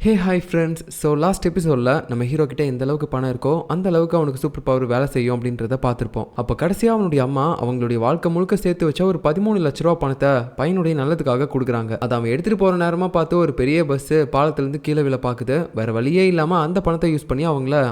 Hey hi friends. So last எபிசோடில் நம்ம hero கிட்ட எந்த அளவுக்கு பணம் இருக்கோ அந்த அளவுக்கு அவனுக்கு சூப்பர் பவர் வேலை செய்யும் அப்படின்றத பார்த்துருப்போம். அப்போ கடைசியாக அவனுடைய அம்மா அவங்களுடைய வாழ்க்கை முழுக்க சேர்த்து வச்ச ஒரு 13 லட்ச ரூபா பணத்தை பையனுடைய நல்லதுக்காக கொடுக்குறாங்க. அதை அவன் எடுத்துகிட்டு போகிற நேரமாக பார்த்து ஒரு பெரிய பஸ்ஸு பாலத்துலேருந்து கீழே விழ பார்க்குது. வேறு வழியே இல்லாமல் அந்த பணத்தை யூஸ் பண்ணி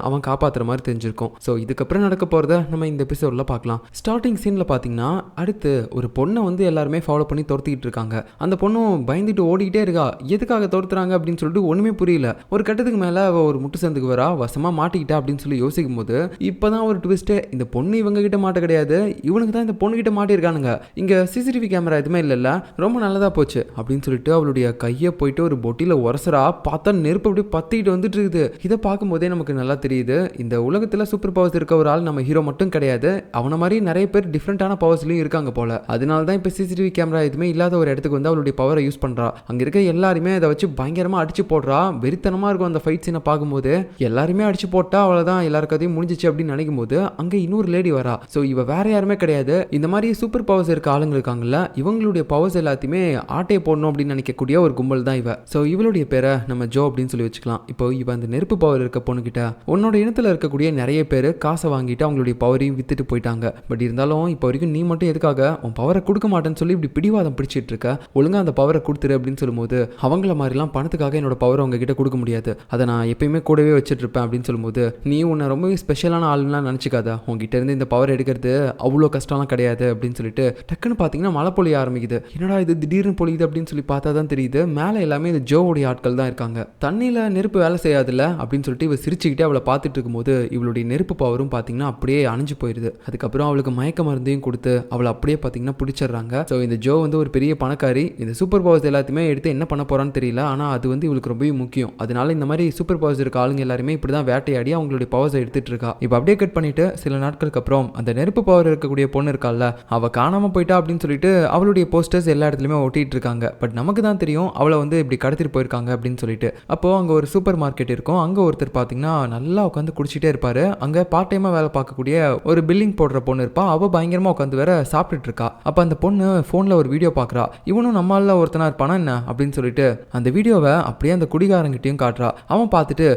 அவன் காப்பாற்றுற மாதிரி தெரிஞ்சிருக்கும். ஸோ இதுக்கப்புறம் நடக்க போகிறத நம்ம இந்த எபிசோடில் பார்க்கலாம். ஸ்டார்டிங் சீனில் பார்த்தீங்கன்னா அடுத்து ஒரு பொண்ணை எல்லாருமே ஃபாலோ பண்ணி துரத்திக்கிட்டு இருக்காங்க. அந்த பொண்ணும் பயந்துட்டு ஓடிக்கிட்டே இருக்கா. எதுக்காக துரத்துறாங்க அப்படின்னு சொல்லிட்டு ஒன்றுமே புரியல. ஒரு கட்டத்துக்கு மேல அவ ஒரு முட்டு சந்துக்கு வரா, வசமா மாட்டிக்கிட்டா அப்படின்னு சொல்லி யோசிக்கும் போது இப்பதான் ஒரு ட்விஸ்ட். இந்த பொண்ணு இவங்க கிட்ட மாட்ட கிடையாது, இவனுக்கு தான் இந்த பொண்ணு கிட்ட மாட்டிருக்கானுங்க. இங்க சிசிடிவி கேமரா எதுவுமே இல்ல, ரொம்ப நல்லதா போச்சு அப்படின்னு சொல்லிட்டு அவளுடைய கையை போயிட்டு ஒரு பொட்டியில உரசரா பார்த்தா நெருப்பு அப்படியே பத்திட்டு வந்துட்டு இருக்குது. இதை பார்க்கும் போதே நமக்கு நல்லா தெரியுது இந்த உலகத்துல சூப்பர் பவர்ஸ் இருக்க ஒரு ஆள் நம்ம ஹீரோ மட்டும் கிடையாது, அவன மாதிரி நிறைய பேர் டிஃப்ரெண்டான பவர்ஸ்லயும் இருக்காங்க போல. அதனாலதான் இப்ப சிசிடிவி கேமரா எதுவுமே இல்லாத ஒரு இடத்துக்கு அவளுடைய பவரை யூஸ் பண்றா. அங்க இருக்க எல்லாருமே அதை வச்சு பயங்கரமா அடிச்சு போடுறா. வெறித்தனமா இருக்கும் அந்த ஃபைட் சீனை பார்க்கும்போது. எல்லாருமே அடிச்சு போட்டா அவ்வளவுதான், எல்லாருக்கதையும் முடிஞ்சிச்சு அப்படின்னு நினைக்கும் போது அங்க இன்னொரு லேடி வரா. ஸோ இவ வேற யாருமே கிடையாது, இந்த மாதிரி சூப்பர் பவர்ஸ் இருக்க ஆளுங்க இருக்காங்கல்ல, இவங்களுடைய பவர்ஸ் எல்லாத்தையுமே ஆட்டையை போடணும் அப்படின்னு நினைக்கக்கூடிய ஒரு கும்பல் தான் இவ. ஸோ இவளுடைய பேரை நம்ம ஜோ அப்படின்னு சொல்லி வச்சுக்கலாம். இப்போ இவ அந்த நெருப்பு பவர் இருக்க பொண்ணுகிட்ட உன்னோட இனத்துல இருக்கக்கூடிய நிறைய பேர் காசை வாங்கிட்டு அவங்களுடைய பவரையும் வித்துட்டு போயிட்டாங்க. பட் இருந்தாலும் இப்போ வரைக்கும் நீ மட்டும் எதுக்காக உன் பவரை கொடுக்க மாட்டேன்னு சொல்லி இப்படி பிடிவாதம் பிடிச்சிட்டு இருக்க, ஒழுங்கா அந்த பவரை கொடுத்துரு அப்படின்னு சொல்லும்போது அவங்கள மாதிரிலாம் பணத்துக்காக என்னோட பவரை உங்ககிட்ட கொடுக்க முடியாது, அதை நான் எப்பயுமே கூடவே வச்சுட்டு இருப்பேன் அப்படின்னு சொல்லும்போது நீ உன்னை ரொம்பவே ஸ்பெஷலான ஆளுலாம் நினச்சிக்காத, உங்ககிட்ட இருந்து இந்த பவர் எடுக்கிறது அவ்வளோ கஷ்டம்லாம் கிடையாது அப்படின்னு சொல்லிட்டு டக்குன்னு பார்த்தீங்கன்னா மழை பொழிய ஆரம்பிக்குது. என்னடா இது திடீர்னு பொழியுது அப்படின்னு சொல்லி பார்த்தா தான் தெரியுது மேலே எல்லாமே இந்த ஜோவுடைய ஆட்கள் தான் இருக்காங்க. தண்ணியில் நெருப்பு வேலை செய்யாதுல்ல அப்படின்னு சொல்லிட்டு இவ சிரிச்சுக்கிட்டே அவளை பார்த்துட்டு இருக்கும்போது இவளுடைய நெருப்பு பவரும் பார்த்தீங்கன்னா அப்படியே அணைஞ்சு போயிடுது. அதுக்கப்புறம் அவளுக்கு மயக்க மருந்தையும் கொடுத்து அவளை அப்படியே பார்த்தீங்கன்னா பிடிச்சிடுறாங்க. ஸோ இந்த ஜோ ஒரு பெரிய பணக்காரி, இந்த சூப்பர் பவர்ஸ் எல்லாத்தையுமே எடுத்து என்ன பண்ண போறான்னு தெரியல, ஆனால் அது இவளுக்கு ரொம்பவே முக்கியம். அதனால இந்த மாதிரி சூப்பர் பவர்ஸ் இருக்க ஆளுங்க எல்லாருமே இப்படிதான் வேட்டையாடி அவங்களுடைய பவர்ஸை எடுத்துட்டு இருக்கா. இப்போ அப்படியே கட் பண்ணிட்டு சில நாட்களுக்கு அப்புறம் அந்த நெருப்பு பவர் இருக்கக்கூடிய பொண்ணு இருக்கால, அவ காணாம போயிட்டா அப்படின்னு சொல்லிட்டு அவளுடைய போஸ்டர்ஸ் எல்லா இடத்துலயுமே ஒட்டிட்டு இருக்காங்க. பட் நமக்கு தான் தெரியும் அவளை இப்படி கடத்திட்டு போயிருக்காங்க அப்படின்னு சொல்லிட்டு. அப்போ அங்க ஒரு சூப்பர் மார்க்கெட் இருக்கும். அங்க ஒருத்தர் பாத்தீங்கன்னா நல்லா உட்காந்து குடிச்சிட்டே இருப்பாரு. அங்க பார்ட் டைமா வேலை பார்க்கக்கூடிய ஒரு பில்லிங் போடுற பொண்ணு இருப்பா. அவ பயங்கரமா உட்காந்து வேற சாப்பிட்டுட்டு இருக்கா. அப்ப அந்த பொண்ணு போன்ல ஒரு வீடியோ பாக்குறா. இவனும் நம்மளால ஒருத்தனா இருப்பானா என்ன அப்படின்னு சொல்லிட்டு அந்த வீடியோவை அப்படியே அந்த குடிகாரங்கிட்டையும் காட்டுறா. அவன் பார்த்துட்டு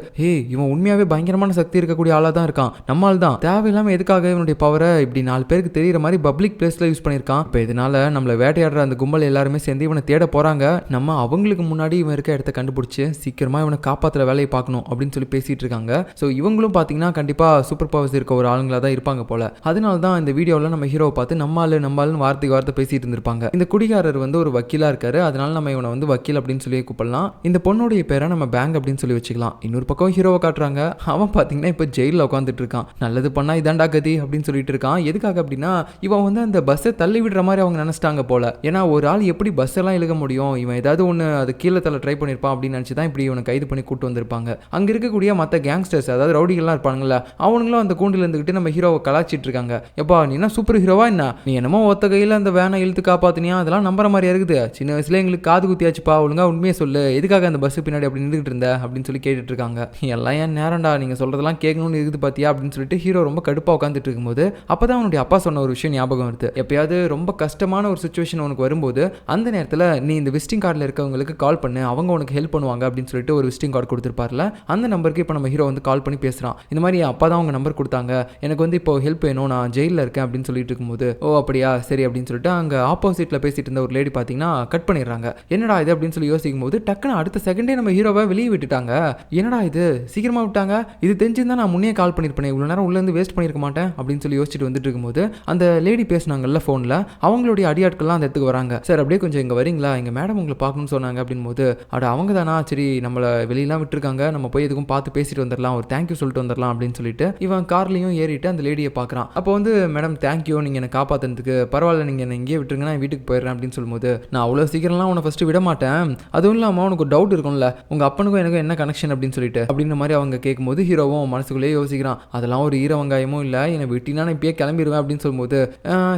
இவன் உண்மையாவே பயங்கரமான சக்தி இருக்கக்கூடிய ஆளா தான் இருக்கான், நம்மால் தான் தேவையில்லாம எதுக்காக இவனுடைய பவரை இப்படி 4 பேருக்கு தெரியுற மாதிரி பப்ளிக் பிளேஸ்ல யூஸ் பண்ணிருக்கான். இப்போ இதனால நம்மள வேட்டையாடுற அந்த கும்பல் எல்லாருமே சேர்ந்து இவனை தேட போறாங்க. நம்ம அவங்களுக்கு முன்னாடி இவன் இருக்க இடத்த கண்டுபிடிச்சு சீக்கிரமா இவனை காப்பாத்துற வேலையை பார்க்கணும் அப்படின்னு சொல்லி பேசிட்டு இருக்காங்க. ஸோ இவங்களும் பாத்தீங்கன்னா கண்டிப்பா சூப்பர் பவர்ஸ் இருக்க ஒரு ஆளுங்களா தான் இருப்பாங்க போல. அதனால தான் இந்த வீடியோவில் நம்ம ஹீரோவை பார்த்து நம்மாலும் வார்த்தைக்கு வார்த்தை பேசிட்டு இருந்திருப்பாங்க. இந்த குடிகாரர் ஒரு வக்கீலா இருக்காரு, அதனால நம்ம இவனை வக்கீல் அப்படின்னு சொல்லி கூப்பிடலாம். இந்த பொண்ணுடைய பேரை நம்ம பேங்க் அப்படின்னு சொல்லி வச்சுக்கலாம். இன்னொரு பக்கம் ஹீரோவை காட்டுறாங்க. அவன் பாத்தீங்கன்னா இப்போ ஜெயிலில் உட்காந்துட்டு இருக்கான். நல்லது பண்ணா இதாண்டா கதி அப்படின்னு சொல்லிட்டு இருக்கான். எதுக்காக அப்படின்னா இவன் அந்த பஸ்ஸை தள்ளி விடுற மாதிரி அவங்க நினைச்சிட்டாங்க போல. ஏன்னா ஒரு ஆள் எப்படி பஸ் எல்லாம் இழுக்க முடியும், இவன் ஏதாவது ஒன்று அது கீழே தள்ள ட்ரை பண்ணிருப்பான் அப்படின்னு நினைச்சுதான் இப்படி இவனை கைது பண்ணி கூட்டு வந்திருப்பாங்க. அங்க இருக்கக்கூடிய மற்ற கேங்ஸ்டர்ஸ் அதாவது ரவுடிகள்லாம் இருப்பாங்கல்ல, அவனுங்களும் அந்த கூண்டில் இருந்துகிட்டு நம்ம ஹீரோவை கலாச்சிட்டு இருக்காங்க. எப்பா நீ என்ன சூப்பர் ஹீரோவா என்ன, நீ என்னமோ ஒத்த கையில் அந்த வேனை இழுத்து காப்பாத்தினியா, அதெல்லாம் நம்புற மாதிரி இருக்குது, சின்ன வயசுல எங்களுக்கு காது குத்தியாச்சுப்பா, ஒழுங்கா உண்மையை சொல்லு, எதுக்காக அந்த பஸ் பின்னாடி அப்படி நின்றுட்டு இருந்த அப்படின்னு சொல்லி கேட்டுட்டு இருக்காங்க. எல்லாம் ஏன் நேரம்டா, நீங்க சொல்றதெல்லாம் கேட்கணும்னு இருக்குது பாத்தியா அப்படின்னு சொல்லிட்டு ஹீரோ ரொம்ப கடுப்பா உட்காந்துட்டு இருக்கும்போது அப்பதான் அவனுடைய அப்பா சொன்ன ஒரு விஷயம் ஞாபகம் வருது. எப்பயாவது ரொம்ப கஷ்டமான ஒரு சுச்சுவேஷன் உனக்கு வரும்போது அந்த நேரத்தில் நீ இந்த விசிட்டிங் கார்டில் இருக்கவங்களுக்கு கால் பண்ணு, அவங்க உனக்கு ஹெல்ப் பண்ணுவாங்க அப்படின்னு சொல்லிட்டு ஒரு விசிட்டிங் கார்டு கொடுத்துருப்பார்ல, அந்த நம்பருக்கு இப்போ நம்ம ஹீரோ கால் பண்ணி பேசுறான். இந்த மாதிரி அப்பா தான் அவங்க நம்பர் கொடுத்தாங்க, எனக்கு இப்போ ஹெல்ப் வேணும், நான் ஜெயிலில் இருக்கேன் அப்படின்னு சொல்லிட்டு இருக்கும்போது ஓ அப்படியா சரி அப்படின்னு சொல்லிட்டு அங்க ஆப்போசிட்ல பேசிட்டு இருந்த ஒரு லேடி பாத்தீங்கன்னா கட் பண்ணிடுறாங்க. என்னடா இது அப்படின்னு சொல்லி யோசிக்கும் போது டக்குன்னு அடுத்த செகண்டே நம்ம ஹீரோவை வெளியே விட்டுட்டாங்க. என்னடா இது சீக்கிரமா விட்டாங்க, இது தெரிஞ்சிருந்தா நான் முன்னே கால் பண்ணிருப்பேன், இவ்வளவு நேரம் உள்ள இருந்து வேஸ்ட் பண்ணிருக்க மாட்டேன் அப்படின்னு சொல்லி யோசிச்சுட்டு வந்துட்டு இருக்கும்போது அந்த லேடி பேசினாங்கல்ல போன்ல, அவங்களுடைய அடியாட்கள்லாம் அந்த இடத்துக்கு வராங்க. சார் அப்படியே கொஞ்சம் இங்க வரீங்களா, எங்க மேடம் உங்களை பார்க்கணும்னு சொன்னாங்க அப்படின் போது அட அவங்க தானா, சரி நம்மளை வெளியெல்லாம் விட்டுருக்காங்க, நம்ம போய் எதுக்கும் பார்த்து பேசிட்டு வந்துடலாம், ஒரு தேங்க்யூ சொல்லிட்டு வந்துடலாம் அப்படின்னு சொல்லிட்டு இவன் கார்லையும் ஏறிட்டு அந்த லேடியை பார்க்குறான். அப்போ மேடம் தேங்க்யூ, நீங்க என்னை காப்பாத்துறதுக்கு பரவாயில்ல, நீங்க என்ன இங்கேயே விட்டுருங்க, நான் வீட்டுக்கு போயிடுறேன் அப்படின்னு சொல்லும்போது நான் அவ்வளோ சீக்கிரம்லாம் உன்னை ஃபர்ஸ்ட் விட மாட்டேன், அதுவும் இல்லாமல் உனக்கு ஒரு டவுட் இருக்கும்ல, உங்க அப்பனுக்கும் எனக்கும் என்ன கனெக்ஷன் அப்படின்னு சொல்லிட்டு அப்படின்ற மாதிரி அவங்க கேட்கும்போது ஹீரோவும் மனசுக்குள்ளேயே யோசிக்கிறான். அதெல்லாம் ஒரு ஈர வெங்காயமும் இல்லை, என்னை விட்டினா நான் இப்பயே கிளம்பிடுவேன் அப்படின்னு சொல்லும்போது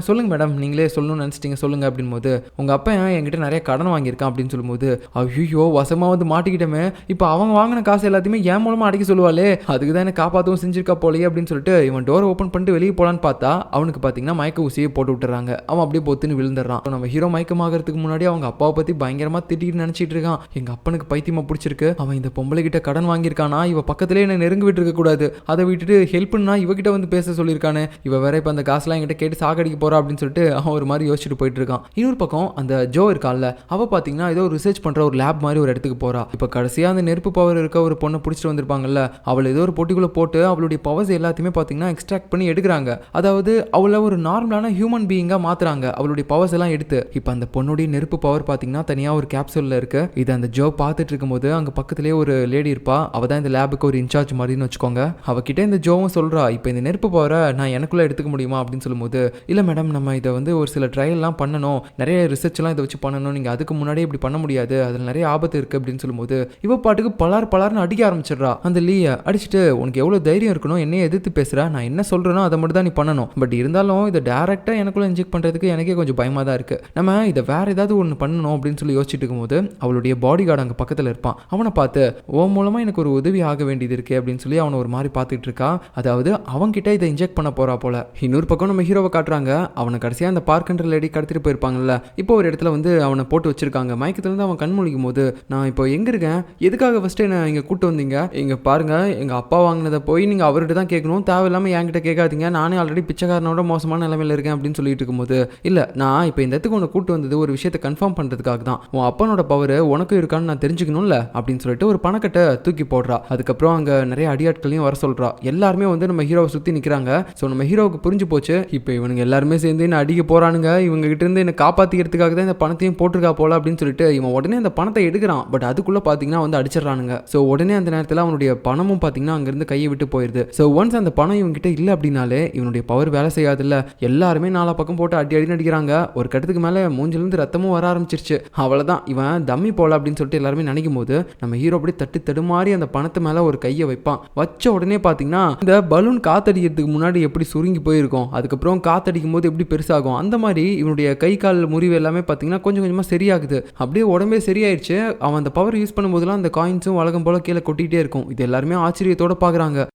சொல்லுங்க மேடம், நீங்களே சொல்லணும்னு நினச்சிட்டீங்க சொல்லுங்க அப்படின் போது உங்க அப்பா என்கிட்ட நிறைய கடன் வாங்கியிருக்கான் அப்படின்னு சொல்லும்போது ஐயோ வசமா மாட்டிக்கிட்டமே, இப்போ அவங்க வாங்கின காசு எல்லாத்தையுமே என் மூலமா அடைக்க சொல்லுவாளே, அதுக்கு தான் என்ன காப்பாற்றவும் செஞ்சிருக்கா போலயே அப்படின்னு சொல்லிட்டு இவன் டோரை ஓப்பன் பண்ணிட்டு வெளியே போலான்னு பார்த்தா அவனுக்கு பார்த்தீங்கன்னா மயக்க ஊசியை போட்டு விட்டுறாங்க. அவன் அப்படியே பொத்துன்னு விழுந்துடுறான். நம்ம ஹீரோ மயக்கமாகறதுக்கு முன்னாடி அவங்க அப்பாவை பற்றி பயங்கரமாக திட்டிட்டு நினச்சிட்டு இருக்கான். எங்கள் அப்பனுக்கு பைத்தியமா பிடிச்சிருக்கு, பிடிச்சிருக்கு. அவன் இந்த பொம்பளை கிட்ட கடன் வாங்கியிருக்கானா, இவ பக்கத்திலே என்ன நெருங்க விட்டு இருக்க கூடாது, அதை விட்டுட்டு ஹெல்ப் பண்ணா இவகிட்ட வந்து பேச சொல்லியிருக்கானே, இவ வேற இப்ப அந்த காசுலாம் என்கிட்ட கேட்டு சாகடிக்க போறா அப்படின்னு சொல்லிட்டு அவன் ஒரு மாதிரி யோசிச்சுட்டு போயிட்டு இருக்கான். இன்னொரு பக்கம் அந்த ஜோ இருக்கான்ல, அவ பாத்தீங்கன்னா ஏதோ ரிசர்ச் பண்ற ஒரு லேப் மாதிரி ஒரு இடத்துக்கு போறா. இப்ப கடைசியா அந்த நெருப்பு பவர் இருக்க ஒரு பொண்ணை பிடிச்சிட்டு வந்திருப்பாங்கல்ல, அவள் ஏதோ ஒரு போட்டிக்குள்ள போட்டு அவளுடைய பவர்ஸ் எல்லாத்தையுமே பாத்தீங்கன்னா எக்ஸ்ட்ராக்ட் பண்ணி எடுக்கிறாங்க. அதாவது அவளை ஒரு நார்மலான ஹியூமன் பீயிங்கா மாத்துறாங்க, அவளுடைய பவர்ஸ் எல்லாம் எடுத்து. இப்ப அந்த பொண்ணுடைய நெருப்பு பவர் பாத்தீங்கன்னா தனியா ஒரு கேப்சூல்ல இருக்கு. இது அந்த ஜோ பார்த்துட்டு இருக்கும்போது அங்க பக்கத்திலேயே ஒரு லேடி இருப்பா, அவ தான் இந்த லேபுக்கு ஒரு இன்சார்ஜ் மாதிரின்னு வச்சுக்கோங்க. அவகிட்ட இந்த ஜோவும் சொல்றா, இப்போ இந்த நெருப்பு பவரை நான் எனக்குள்ள எடுத்துக்க முடியுமா அப்படின்னு சொல்லும்போது, இல்ல மேடம், நம்ம இதை வந்து ஒரு சில ட்ரையல்லாம் பண்ணணும், நிறைய ரிசர்ச்லாம் இதை வச்சு பண்ணணும், நீங்க அதுக்கு முன்னாடியே இப்படி பண்ண முடியாது, அதில் நிறைய ஆபத்து இருக்கு அப்படின்னு சொல்லும்போது இவ பாட்டுக்கு பலார்னு அடிக்க ஆரம்பிச்சிடுறா. அந்த லீயை அடிச்சுட்டு, உனக்கு எவ்வளவு தைரியம் இருக்கணும் என்னையே எதிர்த்து பேசுற, நான் என்ன சொல்றேனோ அதை மட்டும் தான் நீ பண்ணணும், பட் இருந்தாலும் இதை டைரக்டா எனக்குள்ள இன்ஜெக்ட் பண்றதுக்கு எனக்கே கொஞ்சம் பயமா தான் இருக்கு, நம்ம இதை வேற ஏதாவது ஒன்று பண்ணணும் அப்படின்னு சொல்லி யோசிச்சுட்டு இருக்கும்போது அவளுடைய பாடி கார்டு அங்கே பக்கத்தில் இருப்பான். அவனை பார்த்து, ஓ மூலமா எனக்கு ஒரு உதவி ஆக வேண்டியது இருக்கு அப்படின்னு சொல்லி அவனை ஒரு மாதிரி பார்த்துட்டு இருக்கா. அதாவது அவன்கிட்ட இதை இன்ஜெக்ட் பண்ண போறா போல. இன்னொரு பக்கம் நம்ம ஹீரோவை காட்டுறாங்க, அவனை கடைசியா அந்த பார்க்கன்ற லேடி கடத்திட்டு போயிருப்பாங்கல்ல, இப்போ ஒரு இடத்துல வந்து அவனை போட்டு வச்சிருக்காங்க. மயக்கத்துல இருந்து அவன் கண் முழிக்கும் போது, நான் இப்போ எங்க இருக்கேன், எதுக்காக ஃபர்ஸ்ட் என்ன இங்க கூட்டு வந்தீங்க, இங்க பாருங்க எங்க அப்பா வாங்கினதை போய் நீங்க அவர்கிட்ட தான் கேட்கணும், தேவையில்லாம என்கிட்ட கேட்காதீங்க, நானே ஆல்ரெடி பிச்சைக்காரனோட மோசமான நிலைமையில இருக்கேன் அப்படின்னு சொல்லிட்டு இருக்கும்போது, இல்ல நான் இப்போ இந்த இடத்துக்கு உன்னை கூட்டு வந்தது ஒரு விஷயத்தை கன்ஃபார்ம் பண்றதுக்காக தான், உன் அப்பனோட பவர் உனக்கும் இருக்கான்னு நான் தெரிஞ்சுக்கணும்ல அப்படின்னு சொல்லிட்டு ஒரு பணக்கட்டை தூக்கி போடுறா. அதுக்கப்புறம் அங்க நிறைய அடியாட்களையும் வர சொல்றா. எல்லாருமே வந்து நம்ம ஹீரோவை சுத்தி நிக்கிறாங்க. ஸோ நம்ம ஹீரோவுக்கு புரிஞ்சு போச்சு, இப்போ இவனுங்க எல்லாருமே சேர்ந்து என்ன அடிக்க போறானுங்க, இவங்க கிட்ட இருந்து என்ன காப்பாத்திக்கிறதுக்காக தான் இந்த பணத்தையும் போட்டிருக்கா போல அப்படின்னு சொல்லிட்டு இவன் உடனே அந்த பணத்தை எடுக்கிறான். பட் அதுக்குள்ள பாத்தீங்கன்னா வந்து அடிச்சிடறானுங்க. ஸோ உடனே அந்த நேரத்தில் அவனுடைய பணமும் பாத்தீங்கன்னா அங்கிருந்து கையை விட்டு போயிருது. ஸோ ஒன்ஸ் அந்த பணம் இவங்கிட்ட இல்லை அப்படின்னாலே இவனுடைய பவர் வேலை செய்யாது. இல்ல எல்லாருமே நாலா பக்கம் போட்டு அடி அடி அடிக்கிறாங்க. ஒரு கட்டத்துக்கு மேல மூஞ்சிலிருந்து ரத்தமும் வர ஆரம்பிச்சிருச்சு. அவ்வளவுதான், இவன் தம்மி போல அப்படின்னு சொல்லிட்டு எல்லாருமே நினைக்கும் போது நம்ம ஹீரோ அப்படி தட்டு தடுமாறி அந்த பணத்து மேல ஒரு கையை வைப்பான். வச்ச உடனே பாத்தீங்கன்னா இந்த பலூன் காத்தடிக்கிறதுக்கு முன்னாடி எப்படி சுருங்கி போயிருக்கும், அதுக்கப்புறம் காத்தடிக்கும் போது எப்படி பெருசாகும், அந்த மாதிரி இவனுடைய கை கால் முறிவு எல்லாமே பாத்தீங்கன்னா கொஞ்சம் கொஞ்சமா சரியாகுது. அப்படியே உடம்பே சரியாயிடுச்சு. அவன் அந்த பவர் யூஸ் பண்ணும்போதெல்லாம் அந்த காயின்ஸும் வழக்கம் போல கீழே கொட்டிகிட்டே இருக்கும். இது எல்லாருமே ஆச்சரியத்தோட பாக்குறாங்க.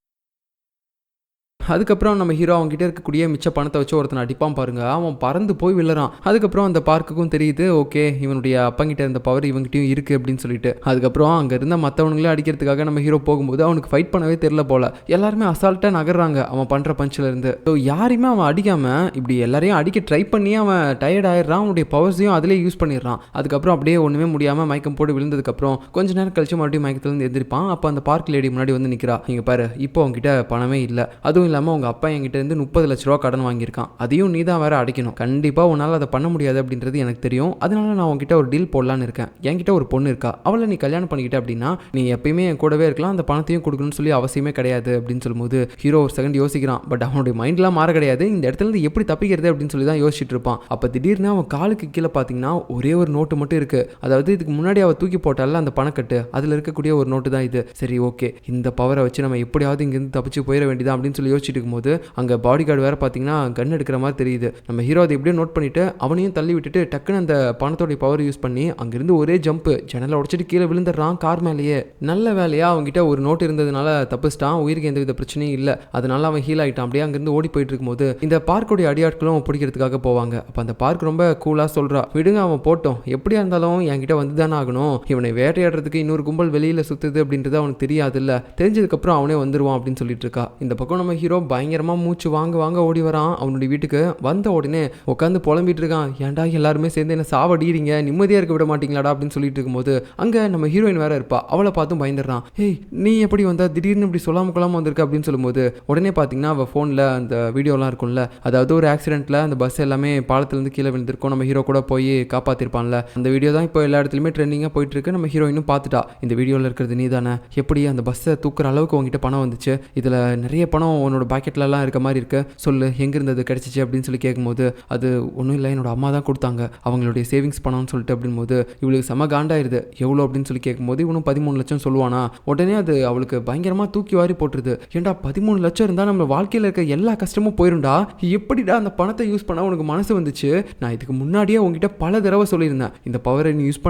அதுக்கப்புறம் நம்ம ஹீரோ அவங்ககிட்ட இருக்கக்கூடிய மிச்ச பணத்தை வச்சு ஒருத்தனை அடிப்பான் பாருங்க. அவன் பறந்து போய் விழுறான். அதுக்கப்புறம் அந்த பார்க்குக்கும் தெரியுது, ஓகே இவனுடைய அப்பங்கிட்ட இருந்த பவர் இவங்கிட்டையும் இருக்கு அப்படின்னு சொல்லிட்டு. அதுக்கப்புறம் அங்க இருந்த மற்றவங்களே அடிக்கிறதுக்காக நம்ம ஹீரோ போகும்போது அவனுக்கு ஃபைட் பண்ணவே தெரியல போல. எல்லாருமே அசால்ட்டா நகர்றாங்க அவன் பண்ற பஞ்சில இருந்து. ஸோ யாரையுமே அவன் அடிக்காம இப்படி எல்லாரையும் அடிக்க ட்ரை பண்ணி அவன் டயர்ட் ஆயிடுறான். அவனுடைய பவர்ஸையும் அதிலே யூஸ் பண்ணிடுறான். அதுக்கப்புறம் அப்படியே ஒண்ணுமே முடியாம மயக்கம் போட்டு விழுந்ததுக்கப்புறம் கொஞ்ச நேரம் கழிச்சு மறுபடியும் மயக்கத்துல எந்திரிப்பான். அப்போ அந்த பார்க் லேடி முன்னாடி வந்து நிக்கிறா. இங்க பாரு, இப்போ அவங்ககிட்ட பணமே இல்லை, அதுவும் இல்லாமல் உங்கள் அப்பா என்கிட்ட இருந்து 30 லட்ச ரூபா கடன் வாங்கியிருக்கான், அதையும் நீ தான் வேற அடைக்கணும், கண்டிப்பாக உன்னால் அதை பண்ண முடியாது அப்படின்றது எனக்கு தெரியும். அதனால நான் உங்ககிட்ட ஒரு டீல் போடலான்னு இருக்கேன். என்கிட்ட ஒரு பொண்ணு இருக்கா, அவளை நீ கல்யாணம் பண்ணிக்கிட்ட அப்படின்னா நீ எப்பயுமே என் கூடவே இருக்கலாம், அந்த பணத்தையும் கொடுக்கணும்னு சொல்லி அவசியமே கிடையாது அப்படின்னு சொல்லும்போது ஹீரோ ஒரு செகண்ட் யோசிக்கிறான். பட் அவனுடைய மைண்ட்லாம் மாற கிடையாது. இந்த இடத்துல இருந்து எப்படி தப்பிக்கிறது அப்படின்னு சொல்லி தான் யோசிச்சுட்டு இருப்பான். அப்போ திடீர்னு அவன் காலுக்கு கீழே பார்த்தீங்கன்னா ஒரே ஒரு நோட்டு மட்டும் இருக்கு. அதாவது இதுக்கு முன்னாடி அவள் தூக்கி போட்டால அந்த பணக்கட்டு, அதில் இருக்கக்கூடிய ஒரு நோட்டு தான் இது. சரி ஓகே, இந்த பவரை வச்சு நம்ம எப்படியாவது இங்கிருந்து தப்பிச்சு போயிட வேண்டியதான் அப்படின்னு சொல்லி யோசிச்சுட்டு இருக்கும்போது அங்கே பாடி கார்டு வேற பார்த்தீங்கன்னா கன் எடுக்கிற மாதிரி தெரியுது. நம்ம ஹீரோ அதை எப்படியோ நோட் பண்ணிட்டு அவனையும் தள்ளி விட்டுட்டு டக்குன்னு அந்த பணத்தோடைய பவர் யூஸ் பண்ணி அங்கிருந்து ஒரே ஜம்ப் ஜன்னலை உடைச்சிட்டு கீழே விழுந்துடுறான் கார் மேலேயே. நல்ல வேலையா அவங்ககிட்ட ஒரு நோட் இருந்ததுனால தப்பிச்சிட்டான். உயிருக்கு எந்தவித பிரச்சனையும் இல்லை. அதனால அவன் ஹீல் ஆகிட்டான். அப்படியே அங்கிருந்து ஓடி போயிட்டு இருக்கும்போது இந்த பார்க்குடைய அடியாட்களும் பிடிக்கிறதுக்காக போவாங்க. அப்போ அந்த பார்க் ரொம்ப கூலாக சொல்றா, விடுங்க அவன் போட்டோம், எப்படியா இருந்தாலும் என்கிட்ட வந்து தானே ஆகணும், இவனை வேட்டையாடுறதுக்கு இன்னொரு கும்பல் வெளியில் சுற்றுது அப்படின்றது அவனுக்கு தெரியாது இல்லை, தெரிஞ்சதுக்கப்புறம் அவனே வந்துடுவான் அப்படின்னு சொல்லிட்டு இருக்கா. இந்த பக்கம் நம்ம ஹீரோ பயங்கரமாக மூச்சு வாங்க ஓடி வரான் அவனுடைய வீட்டுக்கு. வந்த உடனே உட்காந்து புலம்பிட்டு இருக்கான், ஏன்டா எல்லாருமே சேர்ந்து என்ன சாவடிறீங்க, நிம்மதியாக இருக்க விட மாட்டீங்களாடா அப்படின்னு சொல்லிட்டு இருக்கும்போது அங்கே நம்ம ஹீரோயின் வேற இருப்பா. அவளை பார்த்தும் பயந்துடுறான். ஏய் நீ எப்படி வந்தா, திடீர்னு இப்படி சொல்லாம கொள்ளாமல் வந்திருக்க அப்படின்னு சொல்லும்போது உடனே பார்த்தீங்கன்னா அவள் ஃபோனில் அந்த வீடியோலாம் இருக்கும்ல, அதாவது ஒரு ஆக்சிடென்ட்டில் அந்த பஸ் எல்லாமே பாலத்திலேருந்து கீழே விழுந்திருக்கும், நம்ம ஹீரோ கூட போய் காப்பாற்றிருப்பான்ல, அந்த வீடியோ தான் இப்போ எல்லா இடத்துலையுமே ட்ரெண்டிங்காக போயிட்டு இருக்கு. நம்ம ஹீரோயினும் பார்த்துட்டா, இந்த வீடியோவில் இருக்கிறது நீ தானே, எப்படி அந்த பஸ்ஸை தூக்குற அளவுக்கு உங்ககிட்ட பணம் வந்துச்சு, இதில் நிறைய பணம் உன்னோட பாக்கெட்லலாம் இருக்க மாதிரி இருக்கு, சொல்லு எங்கிருந்து அது கிடைச்சிச்சு அப்படின்னு சொல்லி கேட்கும்போது அது ஒன்றும் இல்லை, என்னோட அம்மா தான் கொடுத்தாங்க, அவங்களுடைய சேவிங்ஸ் பணம்னு சொல்லிட்டு அப்படின்போது இவளுக்கு செம காண்டாயிருது. எவ்வளோ அப்படின்னு சொல்லி கேட்கும்போது இவனும் 13 லட்சம் சொல்லுவானா. உடனே அது அவளுக்கு பயங்கரமாக தூக்கி வாரி போட்டுருது. ஏன்டா 13 லட்சம் இருந்தால் நம்ம வாழ்க்கையில் இருக்க எல்லா கஷ்டமும் போயிருண்டா, எப்படிடா அந்த பணத்தை யூஸ் பண்ண உனக்கு மனசு வந்துச்சு, நான் இதுக்கு முன்னாடியே உங்ககிட்ட பல தடவை சொல்லியிருந்தேன் இந்த பவரை நீ யூஸ்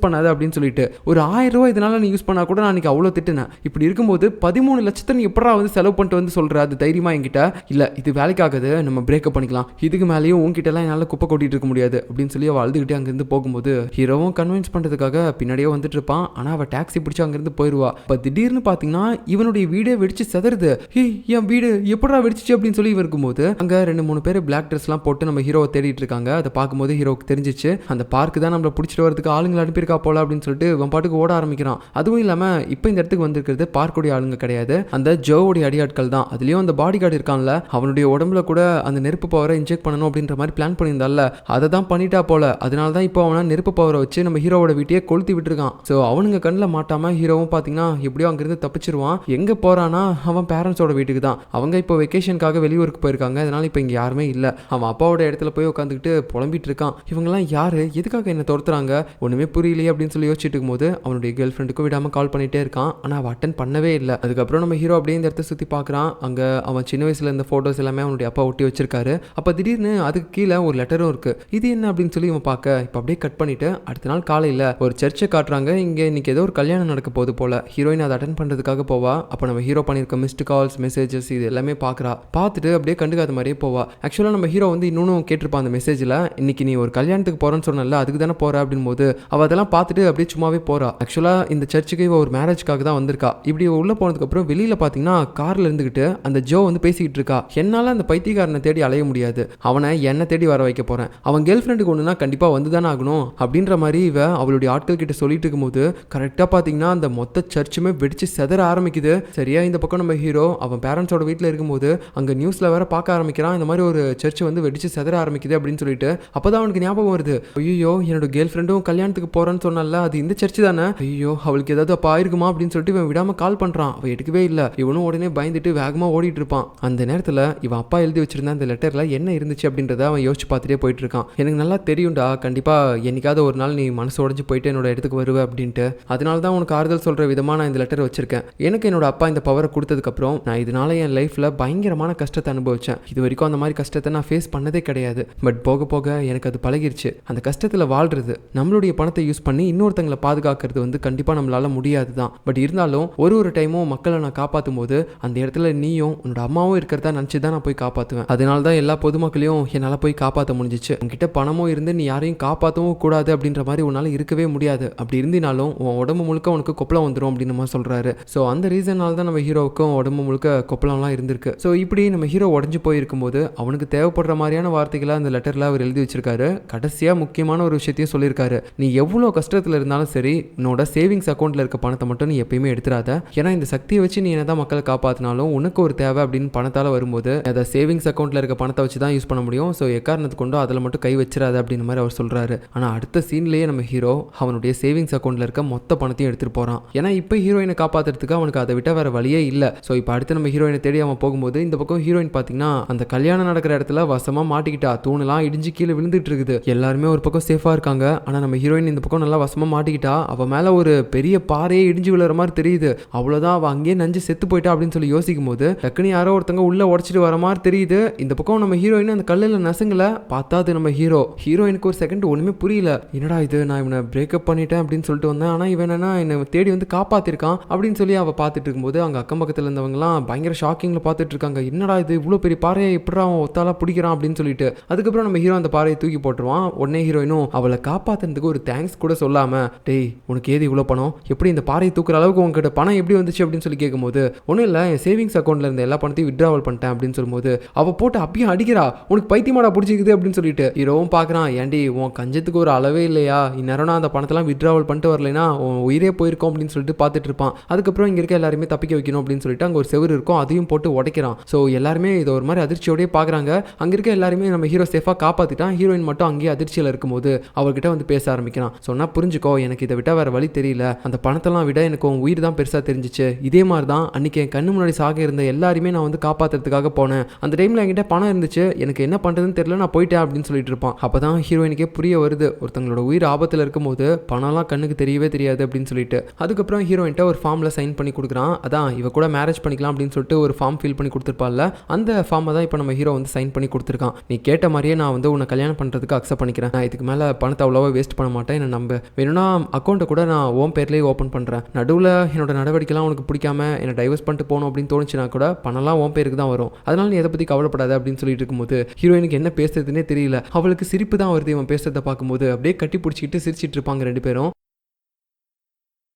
பண்ணாத அப்படின்னு சொல்லிட்டு, ஒரு 1000 ரூபாய் இதனால நீ யூஸ் பண்ணா கூட நான் அன்றைக்கி அவ்வளோ திட்டுனேன், இப்படி இருக்கும்போது 13 லட்சத்தை நீ எப்படா வந்து செலவு பண்ணிட்டு வந்து சொல்கிற, அது தைரியமா என்கிட்ட இல்ல இது வேலைக்காகுது, நம்ம பிரேக்கப் பண்ணிக்கலாம், இதுக்கு மேலேயும் உன்கிட்ட எல்லாம் என்னால குப்பை கொட்டிட்டு இருக்க முடியாது அப்படின்னு சொல்லி அவள் அழுதுகிட்டே அங்கிருந்து போகும்போது ஹீரோவும் கன்வின்ஸ் பண்றதுக்காக பின்னாடியே வந்துட்டு இருப்பான். ஆனா அவ டாக்ஸி பிடிச்சி அங்கிருந்து போயிடுவா. இப்ப திடீர்னு பாத்தீங்கன்னா இவனுடைய வீடே வெடிச்சு செதறுது. என் வீடு எப்படா வெடிச்சிச்சு அப்படின்னு சொல்லி இவன் இருக்கும்போது அங்க 2-3 பேர் பிளாக் ட்ரெஸ் எல்லாம் போட்டு நம்ம ஹீரோவை தேடிட்டு இருக்காங்க. அதை பார்க்கும்போது ஹீரோவுக்கு தெரிஞ்சிச்சு அந்த பார்க்கு தான் நம்மளை பிடிச்சிட்டு வரதுக்கு ஆளுங்களை அனுப்பியிருக்கா போல அப்படின்னு சொல்லிட்டு இவன் பாட்டுக்கு ஓட ஆரம்பிக்கிறான். அதுவும் இல்லாம இப்போ இந்த இடத்துக்கு வந்திருக்கிறது பார்க்குடைய ஆளுங்க கிடையாது, அந்த ஜோவுடைய அடியாட்கள் தான். அதுலயும் அந்த பாடி கார்டு இருக்கான்ல, அவனுடைய உடம்புல கூட அந்த நெருப்பு பவரை இன்ஜெக்ட் பண்ணணும் அப்படின்ற மாதிரி பிளான் பண்ணியிருந்தால அதை தான் பண்ணிட்டா போல. அதனால தான் இப்போ அவனை நெருப்பு பவரை வச்சு நம்ம ஹீரோவோட வீட்டையே கொளுத்தி விட்டுருக்கான். ஸோ அவனுங்க கண்ணில் மாட்டாம ஹீரோவும் பார்த்தீங்கன்னா எப்படியோ அங்கிருந்து தப்பிச்சிருவான். எங்க போறானா அவன் பேரண்ட்ஸோட வீட்டுக்கு தான். அவங்க இப்போ வெக்கேஷனுக்காக வெளியூருக்கு போயிருக்காங்க. அதனால இப்போ இங்கே யாருமே இல்லை. அவன் அப்பாவோட இடத்துல போய் உட்காந்துக்கிட்டு புலம்பிட்டு இருக்கான். இவங்கெல்லாம் யாரு, எதுக்காக என்ன துரத்துறாங்க, ஒண்ணுமே புரியலையே அப்படின்னு சொல்லி யோசிச்சுட்டு இருக்கும்போது அவனுடைய கேர்ள் ஃப்ரெண்டுக்கும் விடாம கால் பண்ணிட்டே இருக்கான். ஆனா அவன் அட்டன் பண்ணவே இல்லை. அதுக்கப்புறம் நம்ம ஹீரோ அப்படியே இந்த இடத்த சுத்தி பார்க்கறான். அங்க அவன் சின்ன வயசுல இருந்த போட்டோஸ் எல்லாமே அவனுடைய அப்பா ஒட்டி வச்சிருக்காரு. அப்ப திடீர்னு அதுக்கு கீழே ஒரு லெட்டரும் இருக்கு. இது என்ன அப்படின்னு சொல்லி இவன் பார்க்க இப்போ அப்படியே கட் பண்ணிட்டு அடுத்த நாள் காலையில ஒரு சர்ச்சை காட்டுறாங்க. இங்க இன்னைக்கு ஏதோ ஒரு கல்யாணம் நடக்க போகுது போல. ஹீரோயின் அதை அட்டன் பண்றதுக்காக போவா. அப்ப நம்ம ஹீரோ பண்ணிருக்க மிஸ்டு கால்ஸ் மெசேஜஸ் இது எல்லாமே பார்க்கறா. பார்த்துட்டு அப்படியே கண்டுக்காத மாதிரியே போவா. ஆக்சுவலா நம்ம ஹீரோ வந்து இன்னொன்னும் கேட்டிருப்பான் அந்த மெசேஜ்ல, இன்னைக்கு நீ ஒரு கல்யாணத்துக்கு போறேன்னு சொன்னல அதுக்கு தானே போற அப்படின் போது அவ அதெல்லாம் பார்த்துட்டு அப்படியே சும்மாவே போறா. ஆக்சுவலா இந்த சர்ச்சுக்கு இவ ஒரு மேரேஜ்க்காக தான் வந்திருக்கா. இப்படி உள்ள போனதுக்கு அப்புறம் வெளியில பாத்தீங்கன்னா கார்ல இருந்துகிட்டு அந்த ஜோ வந்து பேசிக்கிட்டு இருக்கா. என்னால அந்த பைத்தியக்காரனை தேடி அலைய முடியாது, அவனை என்ன தேடி வர வைக்க போறேன், அவன் கேர்ள் ஃப்ரெண்டுக்கு ஒண்ணுனா கண்டிப்பா வந்துதானே ஆகணும் அப்படின்ற மாதிரி இவ அவளுடைய ஆட்கள் கிட்ட சொல்லிட்டு இருக்கும்போது கரெக்டா பாத்தீங்கன்னா அந்த மொத்த சர்ச்சுமே வெடிச்சு செதற ஆரம்பிக்குது. சரியா இந்த பக்கம் நம்ம ஹீரோ அவன் பேரண்ட்ஸோட வீட்டில் இருக்கும்போது அங்கே நியூஸில் வேற பார்க்க ஆரம்பிக்கிறான். இந்த மாதிரி ஒரு சர்ச் வந்து வெடிச்சு செதற ஆரம்பிக்குது அப்படின்னு சொல்லிட்டு அப்போதான் அவனுக்கு ஞாபகம் வருது, ஐயோ என்னோட கேர்ள் ஃப்ரெண்டும் கல்யாணத்துக்கு போறான்னு சொன்னால அது இந்த சர்ச்சு தானே, ஐயோ அவளுக்கு ஏதாவது அப்போ ஆயிருக்குமா அப்படின்னு சொல்லிட்டு இவன் விடாம கால் பண்றான். அவன் எடுக்கவே இல்லை. இவனும் உடனே பயந்துட்டு வேகமா ஓடிட்டு இருப்பான். அந்த நேரத்தில் இவன் அப்பா எழுதி வச்சிருந்த அந்த லெட்டர்ல என்ன இருந்துச்சு அப்படின்றத அவன் யோசிச்சு பார்த்துட்டே போயிட்டு இருக்கான். எனக்கு நல்லா தெரியும்டா, கண்டிப்பா என்னைக்காவது ஒரு நாள் நீ மனசு உடைஞ்சு போயிட்டு என்னோட இடத்துக்கு வருவ அப்படின்ட்டு, அதனால தான் உனக்கு ஆறுதல் சொல்ற விதமா நான் இந்த லெட்டர் வச்சிருக்கேன். எனக்கு என்னோட அப்பா இந்த பவரை கொடுத்ததுக்கு அப்புறம் நான் இதனால என் லைஃப்ல பயங்கரமான கஷ்டத்தை அனுபவிச்சேன். இது வரைக்கும் அந்த மாதிரி கஷ்டத்தை நான் ஃபேஸ் பண்ணதே கிடையாது. பட் போக போக எனக்கு அது பழகிருச்சு. அந்த கஷ்டத்துல வாழ்றது, நம்மளுடைய பணத்தை யூஸ் பண்ணி இன்னொருத்தங்களை பாதுகாக்கிறது வந்து கண்டிப்பா நம்மளால முடியாது தான். பட் இருந்தாலும் ஒரு டைமும் மக்களை நான் காப்பாற்றும் போது அந்த இடத்துல நீயும் உன்னோட அம்மாவும் இருக்கிறதா நினைச்சு தான் நான் போய் காப்பாற்றுவேன். அதனால தான் எல்லா பொதுமக்களையும் என்னால் போய் காப்பாற்ற முடிஞ்சிச்சு. உங்ககிட்ட பணமும் இருந்து நீ யாரையும் காப்பாற்றவும் கூடாது அப்படின்ற மாதிரி உன்னால இருக்கவே முடியாது. அப்படி இருந்தினாலும் உன் உடம்பு முழுக்க உனக்கு கொப்பளம் வந்துடும் அப்படின்னு நம்ம சொல்றாரு. ஸோ அந்த ரீசனால தான் நம்ம ஹீரோவுக்கும் உடம்பு முழுக்க கொப்பளம்லாம் இருந்திருக்கு. ஸோ இப்படி நம்ம ஹீரோ உடஞ்சு போயிருக்கும்போது அவனுக்கு தேவைப்படுற மாதிரியான வார்த்தைகளை அந்த லெட்டரில் அவர் எழுதி வச்சிருக்காரு. கடைசியாக முக்கியமான ஒரு விஷயத்தையும் சொல்லியிருக்காரு, நீ எவ்வளோ கஷ்டத்தில் இருந்தாலும் சரி உன்னோட சேவிங்ஸ் அக்கௌண்ட்டில் இருக்க பணத்தை மட்டும் நீ எப்பயுமே எடுத்துடாத. ஏன்னா இந்த சக்தியை வச்சு நீ என்னதான் மக்களை காப்பாற்றினாலும் உனக்கு ஒரு தேவை அப்படின்னு பணத்தால் வரும்போது அதை சேவிங்ஸ் அக்கௌண்ட்டில் இருக்க பணத்தை வச்சு தான் யூஸ் பண்ண முடியும். ஸோ எக்காரணத்து கொண்டோ அதில் மட்டும் கை வச்சிடாத அப்படின்னு மாதிரி அவர் சொல்கிறாரு. ஆனால் அடுத்த சீன்லேயே நம்ம ஹீரோ அவனுடைய சேவிங்ஸ் அக்கௌண்ட்டில் இருக்க மொத்த பணத்தையும் எடுத்துகிட்டு போகிறான். ஏன்னா இப்போ ஹீரோயினை காப்பாற்றுறதுக்கு அவனுக்கு அதை விட்ட வேற வழியே இல்லை. ஸோ இப்போ அடுத்து நம்ம ஹீரோயினை தேடி அவன் போகும்போது இந்த பக்கம் ஹீரோயின் பார்த்தீங்கன்னா அந்த கல்யாணம் நடக்கிற இடத்துல வசமாக மாட்டிக்கிட்டா. தூணெல்லாம் இடிஞ்சு கீழே விழுந்துட்டு இருக்குது. எல்லாருமே ஒரு பக்கம் சேஃபாக இருக்காங்க. ஆனால் நம்ம ஹீரோயின் இந்த பக்கம் நல்லா வசமாக மாட்டிக்கிட்டா. அவன் மேலே ஒரு பெரிய பாறையே இடிஞ்சு விழுற மாதிரி தெரியுது. அவ்வளோதான், அவன் அங்கேயே நஞ்சு செத்து போயிட்டா அப்படின்னு சொல்லி யோசிக்கும் போது டக்குனு யாரோ ஒருத்தங்க உள்ள உடச்சிட்டு வர மாதிரி தெரியுது. இந்த பக்கம் நம்ம ஹீரோயின் அந்த கல்லில் நசுங்கல பார்த்தா அது நம்ம ஹீரோயினுக்கு ஒரு செகண்ட் ஒன்றுமே புரியல. என்னடா இது, நான் இவனை பிரேக்கப் பண்ணிட்டேன் அப்படின்னு சொல்லிட்டு வந்தேன், ஆனால் இவன் என்னன்னா என்னை தேடி வந்து காப்பாற்றிருக்கான் அப்படின்னு சொல்லி அவள் பார்த்துட்டு இருக்கும்போது அங்கே அக்கம் பக்கத்தில் இருந்தவங்கலாம் பயங்கர ஷாக்கிங்கில் பார்த்துட்டு இருக்காங்க. என்னடா இது, இவ்வளோ பெரிய பாறையை எப்படா அவன் ஒத்தாலா பிடிக்கிறான் அப்படின்னு சொல்லிட்டு. அதுக்கப்புறம் நம்ம ஹீரோ அந்த பாறையை தூக்கி போட்டுருவான். உடனே ஹீரோயினும் அவளை காப்பாற்றுறதுக்கு ஒரு தேங்க்ஸ் கூட சொல்லாம, டேய் உனக்கு ஏது இவ்வளோ பணம், எப்படி இந்த பாறையை தூக்குற அளவுக்கு உங்ககிட்ட பணம் எப்படி வந்துச்சு அப்படின்னு சொல்லி கேட்கும்போது, ஒன்றும் இல்லை என் சேவிங்ஸ் அக்கௌண்ட்ல இருந்த எல்லா பணத்தையும் வித்ட்ராவல் பண்ணிட்டேன் அப்படின்னு சொல்லும்போது அவள் போட்டு அப்பயும் அடிக்கிறா, உனக்கு பைத்தியமாடா பிடிச்சிக்குது அப்படின்னு சொல்லிட்டு. ஹீரோவும் பார்க்குறான், ஏன்டி உன் கஞ்சத்துக்கு ஒரு அளவே இல்லையா, இந்நேரம் நான் அந்த பணத்தெல்லாம் வித்ட்ராவல் பண்ணிட்டு வரலைன்னா உன் உயிரே போயிருக்கும் அப்படின்னு சொல்லிட்டு பார்த்துட்டு இருப்பான். அதுக்கப்புறம் இங்கே இருக்க எல்லாருமே தப்பிக்க வைக்கணும் அப்படின்னு சொல்லிட்டு அங்கே ஒரு செவர் இருக்கும், அதையும் போட்டு உடைக்கிறான். ஸோ எல்லாருமே இதை ஒரு மாதிரி அதிர்ச்சியோடய பார்க்குறாங்க. அங்கே இருக்க எல்லாருமே நம்ம ஹீரோ சேஃபாக காப்பாற்றிட்டான். ஹீரோயின் மட்டும் அங்கேயே அதிர்ச்சியில் இருக்கும்போது அவர்கிட்ட வந்து பேச ஆரம்பிக்கிறான். சொன்னா புரிஞ்சுக்கோ, எனக்கு இதை விட்டால் வேற வழி தெரியல, அந்த பணத்தெல்லாம் விட எனக்கு உன் உயிர் தான் பெருசாக தெரிஞ்சிச்சு. இதே மாதிரி தான் அன்னைக்கு என் கண்ணு முன்னாடி சாக இருந்த எல்லாருமே நான் வந்து காப்பாற்றுறதுக்காக போனேன். அந்த டைமில் என்கிட்ட பணம் இருந்துச்சு, எனக்கு என்ன பண்ணுறதுன்னு தெரியல, நான் போயிட்டேன் அப்படின்னு சொல்லிட்டு இருப்பான். அப்போ தான் ஹீரோயினுக்கே புரிய வருது, ஒருத்தங்களோட உயிர் ஆபத்தில் இருக்கும்போது பணம்லாம் கண்ணுக்கு தெரியவே தெரியாது அப்படின்னு சொல்லிட்டு. அதுக்கப்புறம் ஹீரோயின்ட்ட ஒரு ஃபார்மில் சைன் பண்ணி கொடுக்குறான். அதான் இவ கூட மேரேஜ் பண்ணிக்கலாம் அப்படின்னு சொல்லிட்டு ஒரு ஃபார்ம் ஃபில் பண்ணி கொடுத்துருப்பால, அந்த ஃபார்மை தான் இப்போ நம்ம ஹீரோ வந்து சைன் பண்ணி கொடுத்துருக்கான். நீ கேட்ட மாதிரியே நான் வந்து உன்னை கல்யாணம் பண்ணுறதுக்கு அக்செப்ட் பண்ணிக்கிறேன், நான் இதுக்கு மேலே பணத்தை அவ்வளோவா வேஸ்ட் பண்ண மாட்டேன், என்ன நம்ப, வேணும்னா அக்கௌண்ட்டை கூட நான் ஓன் பேர்லேயே ஓப்பன் பண்ணுறேன், நடுவில் என்னோட நடவடிக்கைலாம் உனக்கு பிடிக்காம என்னை டைவர்ஸ் பண்ணிட்டு போகணும் அப்படின்னு தோணுச்சுன்னா கூட பணம்லாம் உன் பேருக்கு தான் வரும், அதனால நீ எதை பற்றி கவலைப்படாத அப்படின்னு சொல்லிட்டு இருக்கும்போது ஹீரோயினுக்கு என்ன பேசுறதுன்னே தெரியல. அவளுக்கு சிரிப்பு தான் வருது இவன் பேசுறதை பார்க்கும்போது. அப்படியே கட்டி பிடிச்சிக்கிட்டு சிரிச்சிட்டு இருப்பாங்க ரெண்டு பேரும்.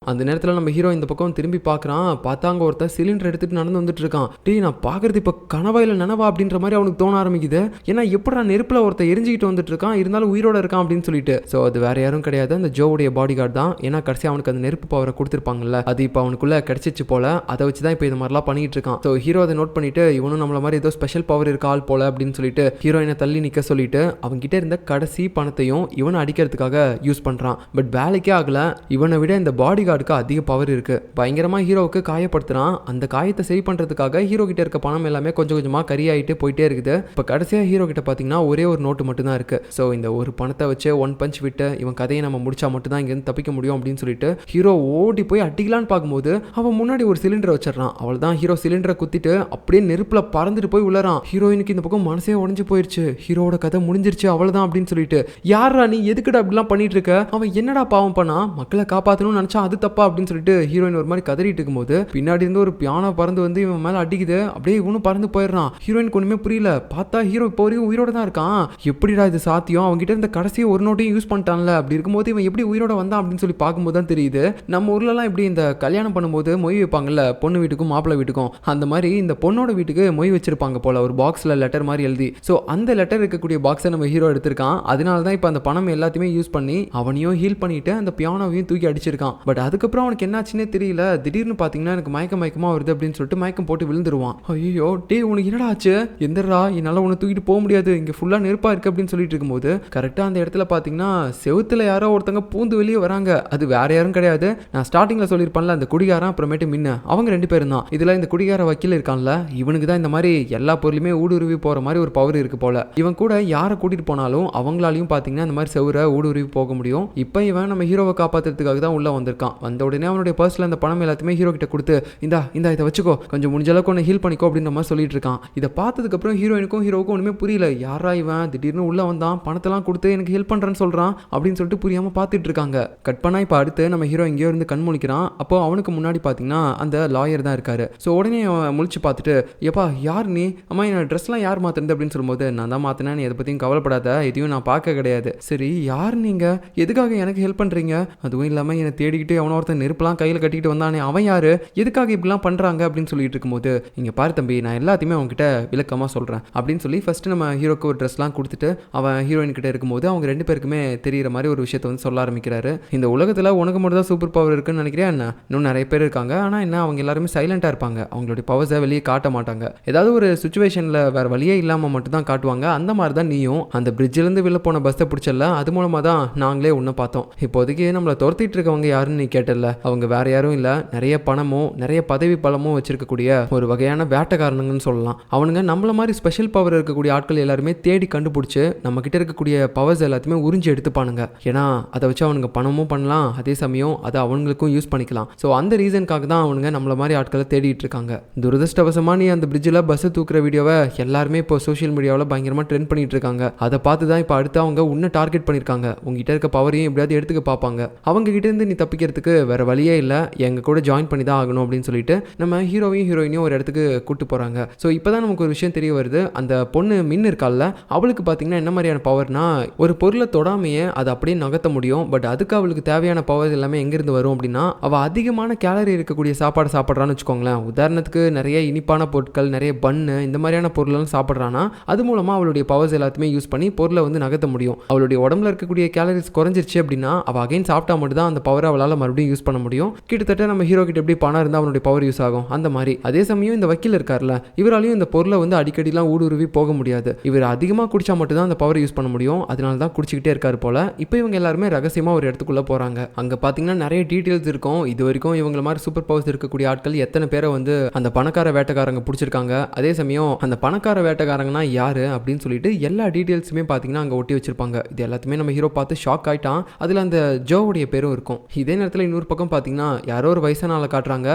அந்த நேரத்தில் நம்ம ஹீரோ இந்த பக்கம் திரும்பி பார்க்குறான். பார்த்தா அங்கே ஒருத்தன் சிலிண்டர் எடுத்துகிட்டு நடந்து வந்துட்டு இருக்கான். டேய் நான் பார்க்குறது இப்போ கனவா இல்லை நனவா அப்படின்ற மாதிரி அவனுக்கு தோண ஆரம்பிக்குது. ஏன்னா எப்படா நெருப்பில் ஒருத்தன் எரிஞ்சிக்கிட்டு வந்துட்டு இருக்கான், இருந்தாலும் உயிரோட இருக்கான் அப்படின்னு சொல்லிட்டு. ஸோ அது வேற யாரும் கிடையாது, அந்த ஜோவுடைய பாடி கார்டு தான். ஏன்னா கடைசி அவனுக்கு அந்த நெருப்பு பவரை கொடுத்துருப்பாங்கல்ல, அது இப்போ அவனுக்குள்ள கிடைச்சிச்சு போல. அதை வச்சு தான் இப்போ இது மாதிரிலாம் பண்ணிட்டு இருக்கான். ஸோ ஹீரோ அதை நோட் பண்ணிட்டு இவனும் நம்மள மாதிரி ஏதோ ஸ்பெஷல் பவர் இருக்க ஆள் போல அப்படின்னு சொல்லிட்டு ஹீரோயினை தள்ளி நிற்க சொல்லிட்டு அவன்கிட்ட இருந்த கடைசி பணத்தையும் இவனை அடிக்கிறதுக்காக யூஸ் பண்ணுறான். பட் வேலைக்கே ஆகல. இவனை விட இந்த பாடி கார்டுக்கு அதிக பவர் இருக்கு. பயங்கரமா ஹீரோவுக்கு காயப்படுத்துறான். அந்த காயத்தை சரி பண்றதுக்காக ஹீரோ கிட்ட இருக்க பணம் எல்லாமே கொஞ்சம் கொஞ்சமா கரியாயிட்டு போயிட்டே இருக்குது. இப்ப கடைசியா ஹீரோ கிட்ட பாத்தீங்கன்னா ஒரே ஒரு நோட்டு மட்டும் தான் இருக்கு. சோ இந்த ஒரு பணத்தை வச்சு ஒன் பஞ்ச் விட்டு இவன் கதையை நம்ம முடிச்சா மட்டும் தான் இங்க இருந்து தப்பிக்க முடியும் அப்படின்னு சொல்லிட்டு ஹீரோ ஓடி போய் அடிக்கலான்னு பார்க்கும்போது அவன் முன்னாடி ஒரு சிலிண்டர் வச்சிடறான். அவள் தான் ஹீரோ சிலிண்டரை குத்திட்டு அப்படியே நெருப்புல பறந்துட்டு போய் உள்ளறான். ஹீரோயினுக்கு இந்த பக்கம் மனசே உடஞ்சு போயிருச்சு. ஹீரோட கதை முடிஞ்சிருச்சு அவ்வளவுதான் அப்படின்னு சொல்லிட்டு, யாரா நீ எதுக்குடா அப்படிலாம் பண்ணிட்டு இருக்க, அவன் என்னடா பாவம் பண்ணா, மக்களை காப்பாற்றணும்னு நினைச்சா அது தப்பா அப்படின்னு சொல்லிட்டு ஹீரோயின் ஒரு மாதிரி கதறிட்டு இருக்கும்போது பின்னாடி இருந்து ஒரு பியானோ பறந்து வந்து இவன் மேல அடிக்குது. அப்படியே இவனும் பறந்து போயிடுறான். ஹீரோயினுக்கு ஒண்ணுமே புரியல. பார்த்தா ஹீரோ இப்போ வரைக்கும் உயிரோட தான் இருக்கான். எப்படிடா இது சாத்தியம், அவங்க கிட்ட இருந்த கடைசி ஒரு நோட்டையும் யூஸ் பண்ணிட்டான்ல, அப்படி இருக்கும்போது இவன் எப்படி உயிரோட வந்தான் அப்படின்னு சொல்லி பார்க்கும்போது தான் தெரியுது. நம்ம ஊர்லலாம் இப்படி இந்த கல்யாணம் பண்ணும்போது மொய் வைப்பாங்கல்ல, பொண்ணு வீட்டுக்கும் மாப்பிள்ளை வீட்டுக்கும், அந்த மாதிரி இந்த பொண்ணோட வீட்டுக்கு மொய் வச்சிருப்பாங்க போல, ஒரு பாக்ஸ்ல லெட்டர் மாதிரி எழுதி. ஸோ அந்த லெட்டர் இருக்கக்கூடிய பாக்ஸை நம்ம ஹீரோ எடுத்திருக்கான். அதனால தான் இப்போ அந்த பணம் எல்லாத்தையுமே யூஸ் பண்ணி அவனையும் ஹீல் பண்ணிட்டு அந்த பியானோவையும் தூக்கி அடிச்சிருக்கான். பட் அதுக்கப்புறம் அவனுக்கு என்னாச்சுன்னே தெரியல. திடீர்னு பாத்தீங்கன்னா எனக்கு மயக்கமா வருது அப்படின்னு சொல்லிட்டு மயக்கம் போட்டு விழுந்துருவான். ஐயோ டே உனக்கு என்னடா ஆச்சு, எந்தரா என்னால உன்னை தூக்கிட்டு போக முடியாது, இங்க ஃபுல்லா நெருப்பா இருக்கு அப்படின்னு சொல்லிட்டு இருக்கும்போது கரெக்டா அந்த இடத்துல பாத்தீங்கன்னா செவுத்துல யாரோ ஒருத்தங்க பூந்து வெளியே வராங்க. அது வேற யாரும் கிடையாது, நான் ஸ்டார்டிங்ல சொல்லியிருப்பான்ல அந்த குடிகாரன் அப்புறமேட்டு மின்ன, அவங்க ரெண்டு பேரும் தான். இதுல இந்த குடிகார வக்கீல் இருக்கான்ல, இவனுக்கு தான் இந்த மாதிரி எல்லா பொருளுமே ஊடுருவி போற மாதிரி ஒரு பவர் இருக்கு போல. இவன் கூட யாரை கூட்டிட்டு போனாலும் அவங்களாலையும் பாத்தீங்கன்னா இந்த மாதிரி செவுரை ஊடுருவி போக முடியும். இப்போ இவன் நம்ம ஹீரோவை காப்பாத்துறதுக்காக தான் உள்ள வந்திருக்கான். வந்த உடனே அவனுடைய பர்ஸ்ல அந்த பணம் எல்லாத்தையுமே ஹீரோ கிட்ட கொடுத்து இந்தா இதை வச்சுக்கோ, கொஞ்சம் முடிஞ்ச அளவுக்கு ஒன்று ஹீல் பண்ணிக்கோ அப்படின்ற மாதிரி சொல்லிட்டு இருக்கான். இதை பார்த்ததுக்கு அப்புறம் ஹீரோயினுக்கும் ஹீரோவுக்கும் ஒண்ணுமே புரியல. யாரா இவன் திடீர்னு உள்ள வந்தான், பணத்தெல்லாம் கொடுத்து எனக்கு ஹெல்ப் பண்றேன்னு சொல்றான் அப்படின்னு சொல்லிட்டு புரியாம பார்த்துட்டு இருக்காங்க. கட் பண்ணா இப்போ அடுத்து நம்ம ஹீரோ இங்கேயோ இருந்து கண் முழிக்கிறான். அப்போ அவனுக்கு முன்னாடி பாத்தீங்கன்னா அந்த லாயர் தான் இருக்காரு. ஸோ உடனே அவன் முழிச்சு பார்த்துட்டு, எப்பா யார் நீ, அம்மா என்ன ட்ரெஸ்லாம் யார் மாத்தினது அப்படின்னு சொல்லும்போது, நான் தான் மாத்தினேன், நீ எதை பத்தியும் கவலைப்படாத, எதையும் நான் பார்க்க கிடையாது. சரி யார் நீங்க, எதுக்காக எனக்கு ஹெல்ப் பண்றீங்க, அதுவும் இல்லாம என்னை தேடிக்கிட்டு அவன ஒருத்தன் நெருப்பெல்லாம் கையில் கட்டிக்கிட்டு வந்தானே அவன் யாரு, எதுக்காக இப்படிலாம் பண்றாங்க அப்படின்னு சொல்லிட்டு இருக்கும்போது, இங்க பாரு தம்பி நான் எல்லாத்தையுமே அவங்ககிட்ட விளக்கமா சொல்றேன் அப்படின்னு சொல்லி ஃபர்ஸ்ட் நம்ம ஹீரோக்கு ஒரு ட்ரெஸ்லாம் கொடுத்துட்டு அவன் ஹீரோயின் கிட்ட இருக்கும்போது அவங்க ரெண்டு பேருக்குமே தெரியிற மாதிரி ஒரு விஷயத்தை வந்து சொல்ல ஆரம்பிக்கிறாரு. இந்த உலகத்துல உனக்கு மட்டும் தான் சூப்பர் பவர் இருக்குன்னு நினைக்கிறேன் என்ன, இன்னும் நிறைய பேர் இருக்காங்க, ஆனா என்ன அவங்க எல்லாருமே சைலண்டா இருப்பாங்க, அவங்களுடைய பவர்ஸை வெளியே காட்ட மாட்டாங்க, ஏதாவது ஒரு சுச்சுவேஷன்ல வேற வழியே இல்லாம மட்டும் தான் காட்டுவாங்க. அந்த மாதிரி தான் நீயும் அந்த பிரிட்ஜில இருந்து வெளில போன பஸ்ஸை பிடிச்சல, அது மூலமா தான் நாங்களே உன்னை பார்த்தோம். இப்போதைக்கு நம்மளை துரத்திட்டு இருக்கவங்க யாருன்னு நீ கேட்டல, அவங்க வேற யாரும் இல்ல, நிறைய பணமும் நிறைய பதவி பலமும் வச்சிருக்கக்கூடிய ஒரு வகையான வேட்டைக்காரனுங்கன்னு சொல்லலாம். அவனுங்க நம்மள மாதிரி ஸ்பெஷல் பவர் இருக்கக்கூடிய ஆட்கள் எல்லாருமே தேடி கண்டுபிடிச்சு நம்ம கிட்ட இருக்கக்கூடிய பவர்ஸ் எல்லாத்தையுமே உறிஞ்சி எடுத்துப்பானுங்க. ஏன்னா அதை வச்சு அவனுங்க பணமும் பண்ணலாம், அதே சமயம் அதை அவங்களுக்கும் யூஸ் பண்ணிக்கலாம். ஸோ அந்த ரீசனுக்காக தான் அவனுங்க நம்மள மாதிரி ஆட்களை தேடிட்டு இருக்காங்க. துரதிருஷ்டவசமா நீ அந்த பிரிட்ஜில் பஸ் தூக்குற வீடியோவை எல்லாருமே இப்போ சோஷியல் மீடியாவில் பயங்கரமா ட்ரெண்ட் பண்ணிட்டு இருக்காங்க. அதை பார்த்து தான் இப்போ அடுத்து அவங்க உன்னை டார்கெட் பண்ணியிருக்காங்க. உங்ககிட்ட இருக்க பவரையும் எப்படியாவது எடுத்துக்க பார்ப்பாங்க. அவங்க கிட்ட இருந்து நீ தப்பிக்கிறதுக்கு வேற வழியே இல்லை, எங்க கூட ஜாயின் பண்ணி தான் ஆகணும் அப்படின்னு சொல்லிட்டு நம்ம ஹீரோவையும் ஹீரோயினையும் ஒரு இடத்துக்கு கூட்டு போறாங்க. ஸோ இப்போதான் நமக்கு ஒரு விஷயம் தெரிய வருது. அந்த பொண்ணு மின் இருக்கால, அவளுக்கு பார்த்தீங்கன்னா என்ன மாதிரியான பவர்னா, ஒரு பொருளை தொடாமையே அதை அப்படியே நகர்த்த முடியும். பட் அதுக்கு அவளுக்கு தேவையான பவர் எல்லாமே எங்கிருந்து வரும் அப்படின்னா, அவள் அதிகமான கேலரி இருக்கக்கூடிய சாப்பாடு சாப்பிட்றான்னு வச்சுக்கோங்களேன். உதாரணத்துக்கு நிறைய இனிப்பான பொருட்கள், நிறைய பன்னு, இந்த மாதிரியான பொருளெல்லாம் சாப்பிட்றான்னா அது மூலமாக அவளுடைய பவர்ஸ் எல்லாத்தையுமே யூஸ் பண்ணி பொருளை வந்து நகர்த்த முடியும். அவளுடைய உடம்புல இருக்கக்கூடிய கேலரிஸ் குறைஞ்சிருச்சு அப்படின்னா அவள் அகைன் சாப்பிட்டா மட்டும் தான் அந்த பவரை அவளால் மறுபடியும் யூஸ் பண்ண முடியும். கிட்டத்தட்ட நம்ம ஹீரோ கிட்ட எப்படி பணம் இருந்தால் அவனுடைய பவர் யூஸ் ஆகும் அந்த மாதிரி. அதே சமயம் இந்த வக்கீல் இருக்கார்ல, இவராலையும் இந்த பொருளை வந்து அடிக்கடிலாம் ஊடுருவி போக முடியாது. இவர் அதிகமாக குடிச்சா மட்டும் தான் அந்த பவர் யூஸ் பண்ண முடியும். அதனால தான் குடிச்சிக்கிட்டே இருக்காரு போல. இப்போ இவங்க எல்லாருமே ரகசியமா ஒரு இடத்துக்குள்ள போறாங்க. அங்க பாத்தீங்கன்னா நிறைய டீடைல்ஸ் இருக்கும். இது வரைக்கும் இவங்கள மாதிரி சூப்பர் பவர்ஸ் இருக்கக்கூடிய ஆட்கள் எத்தனை பேரை வந்து அந்த பணக்கார வேட்டைக்காரங்க பிடிச்சிருக்காங்க, அதே சமயம் அந்த பணக்கார வேட்டைக்காரங்கன்னா யாரு அப்படின்னு சொல்லிட்டு எல்லா டீடைல்ஸுமே பாத்தீங்கன்னா அங்க ஒட்டி வச்சிருப்பாங்க. இது எல்லாத்தையுமே நம்ம ஹீரோ பார்த்து ஷாக் ஆயிட்டான். அதுல அந்த ஜோவுடைய பேரும் இருக்கும். இதே நேரத்தில் எபிசோட்ல இன்னொரு பக்கம் பாத்தீங்கன்னா யாரோ ஒரு வயசான ஆளை காட்டுறாங்க.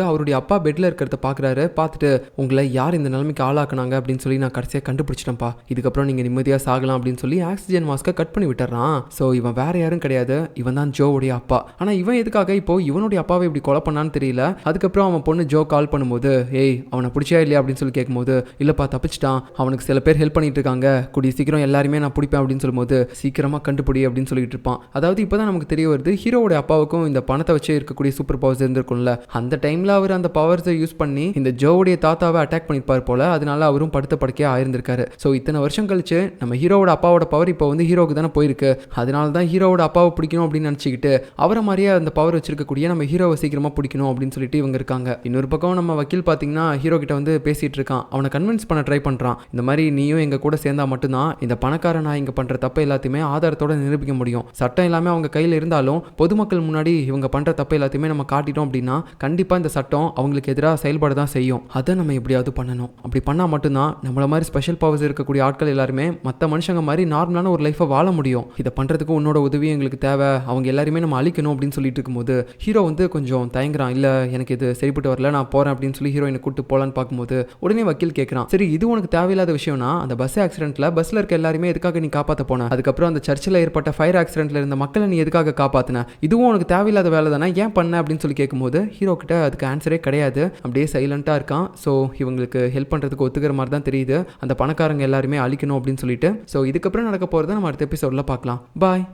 அவருடைய அப்பா பெட்ல இருக்கிறத பாக்குறாரு. பார்த்துட்டு உங்களை யார் இந்த நிலைமைக்கு ஆளாக்குனாங்க அப்படின்னு சொல்லி நான் கடைசியா கண்டுபிடிச்சிட்டேன்ப்பா, இதுக்கப்புறம் நீங்க நிம்மதியா சாகலாம் அப்படின்னு சொல்லி ஆக்சிஜன் மாஸ்கை கட் பண்ணி விட்டுறான். ஸோ இவன் வேற யாரும் கிடையாது, இவன் தான் ஜோவுடைய அப்பா. ஆனா இவன் எதுக்காக இப்போ இவனுடைய அப்பாவை இப்படி கொலை பண்ணான்னு தெரியல. அதுக்கப்புறம் அவன் பொண்ணு ஜோ கால் பண்ணும்போது ஏய் அவனை பிடிச்சா இல்லையா அப்படின்னு சொல்லி கேட்கும்போது இல்லப்பா தப்பிச்சிட்டான், அவனுக்கு சில பேர் ஹெல்ப் பண்ணிட்டு இருக்காங்க, கூடிய சீக்கிரம் எல்லாருமே நான் பிடிப்பேன் அப்படின்னு சொல்லும்போது சீக்கிரமா கண்டுபிடி அப்படின்னு சொல்லிட்டு இருப்பான். அதாவது இப்பதான் நமக்கு தெரிய வருது ஹீரோவோட அப்பாவுக்கும் இந்த பணத்தை வச்சு இருக்கக்கூடிய சூப்பர் பவர்ஸ் இருந்திருக்கும்ல. அந்த டைம்ல அவர் அந்த பவர்ஸை யூஸ் பண்ணி இந்த ஜோவுடைய தாத்தாவை அட்டாக் பண்ணிப்பார் போல. அதனால அவரும் படுத்த படுக்கையா ஆயிருந்திருக்காரு. ஸோ இத்தனை வருஷம் கழிச்சு நம்ம ஹீரோவோட அப்பாவோட பவர் இப்போ வந்து ஹீரோக்கு தானே போயிருக்கு. அதனால தான் ஹீரோவோட அப்பாவை பிடிக்கணும் அப்படின்னு நினச்சிக்கிட்டு அவரை மாதிரியே அந்த பவர் வச்சிருக்கக்கூடிய நம்ம ஹீரோவை சீக்கிரமா பிடிக்கணும் அப்படின்னு சொல்லிட்டு இவங்க இருக்காங்க. இன்னொரு பக்கம் நம்ம வக்கீல் பார்த்தீங்கன்னா ஹீரோ கிட்ட வந்து பேசிட்டு இருக்கான். அவனை கன்வின்ஸ் பண்ண ட்ரை பண்றான். இந்த மாதிரி நீயும் எங்க கூட சேர்ந்தா மட்டும்தான் இந்த பணக்காரன் நான் இங்க பண்ற தப்பை எல்லாத்தையுமே ஆதாரத்தோட நிரூபிக்க முடியும். சட்டம் எல்லாமே அவங்க கையில் இருந்தாலும் பொதுமக்கள் முன்னாடி இவங்க பண்ற தப்பை எல்லாத்தையுமே நம்ம காட்டிட்டோம் அப்படின்னா கண்டிப்பா இந்த சட்டம் அவங்களுக்கு எதிராக செயல்பட தான் செய்யும். அதை நம்ம எப்படியாவது பண்ணணும். அப்படி பண்ணா மட்டும்தான் நம்மள மாதிரி ஸ்பெஷல் பவர்ஸ் இருக்கக்கூடிய ஆட்கள் எல்லாருமே மற்ற மனுஷங்க மாதிரி நார்மலான ஒரு லைஃபை வாழ முடியும். இதை பண்றதுக்கு உன்னோட உதவி எங்களுக்கு தேவை, அவங்க எல்லாருமே நம்ம அழிக்கணும் அப்படின்னு சொல்லிட்டு இருக்கும்போது ஹீரோ வந்து கொஞ்சம் தயங்குறான். இல்ல எனக்கு இது சரிப்பட்டு வரல, நான் போறேன் அப்படின்னு சொல்லி ஹீரோயினை கூட்டு போலான்னு பார்க்கும்போது உடனே வக்கீல் கேட்கறான், சரி இது உனக்கு தேவையில்லாத விஷயம்னா அந்த பஸ் ஆக்சிடென்ட்ல பஸ்ல இருக்க எல்லாருமே எதுக்காக நீ காப்பாற்ற போன, அதுக்கப்புறம் அந்த சர்ச்சில் ஏற்பட்ட ஃபயர் ஆக்சிடென்ட்ல இருந்த மக்களை நீ எதுக்காக காப்பாத்தின, இதுவும் உனக்கு தேவையில்லாத வேலை தானே, ஏன் பண்ண அப்படின்னு சொல்லி கேட்கும்போது ஹீரோ கிட்ட அதுக்கு ஆன்சரே கிடையாது. அப்படியே சைலண்டா இருக்கான். ஸோ இவங்களுக்கு ஹெல்ப் பண்றதுக்கு ஒத்துக்கிற மாதிரி தான் தெரியுது அந்த பணக்காரங்க எல்லாருமே அழிக்கணும் அப்படின்னு சொல்லிட்டு. ஸோ இதுக்கப்புறம் நடக்க போறதை நம்ம அடுத்த எபிசோட்ல பார்க்கலாம். பாய்.